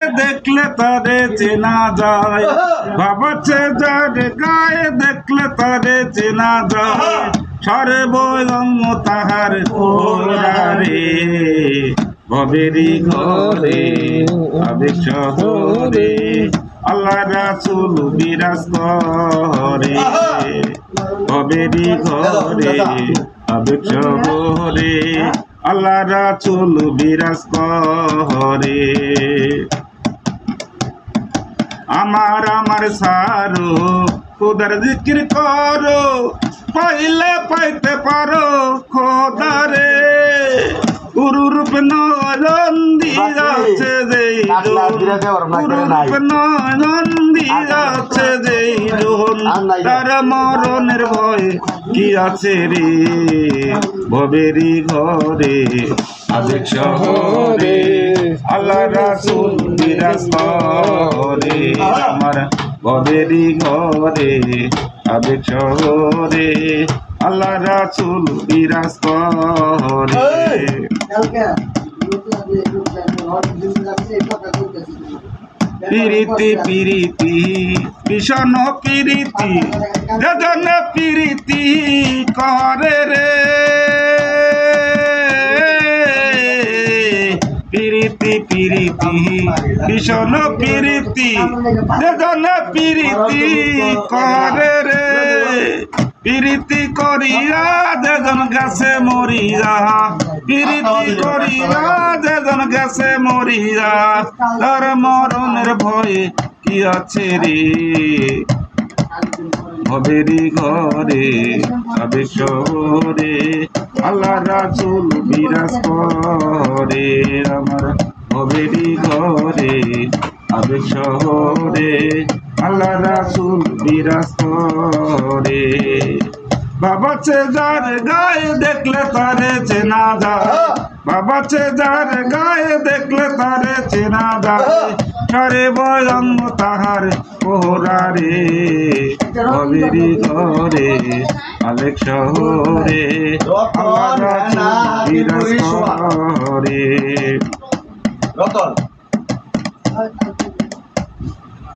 দেখলে তারে চেনা যায়, ভাবাচ্ছে যার গায়ে দেখলে তারে চেনা যায়, সর্বঙ্গ তাহার ওরারে ভবেরি ঘরে আবেগ শহরে আল্লাহ রাসূল বিরাজ করে, ভবেরি ঘরে আবেগ শহরে আল্লাহ রাসূল বিরাজ করে। আমার সারো খোদার জিকির করো, পাইলে পাইতে পারো খোদারে। গুরুরূপ নয়ন দিয়াছে যেই গুরুরূপ নয়ন দিয়াছে যেই তার মরণের ভয় কি আছে রে, ভবেরি ঘরে আবেগ শহরে আল্লাহ রাসূল বিরাজ করে, আমার ভবেরি ঘরে আবেগ শহরে আল্লাহ রাসূল বিরাজ করে। পিরিতি পিরিতি ভীষণ পিরিতি যজন পিরিতি করে রে, পিরিতি পিরিতি ভীষণ পিরিতি যজন পিরিতি করে রে, পিরিতি করিয়া যেজন গাছে মরিয়া, পিরিতি করিয়া যেজন গাছে মরিয়া তার মরণের ভয়ে কি আছে রে, ভবেরি ঘরে আবেগ শহরে আল্লাহ রাসূল বিরাজ করে, আমার ভবেরি ঘরে আবেগ শহরে আল্লাহ রাসূল বিরাজ করে। বাবাছে যার গায়ে দেখলে তারে চেনা যায়, বাবাছে যার গায়ে দেখলে তারে চেনা যায়, সারে বয়ঙ্গ তাহার পোহরারে ভবেরি ঘরে আবেগ শহরে আল্লাহ রাসূল বিরাজ করে।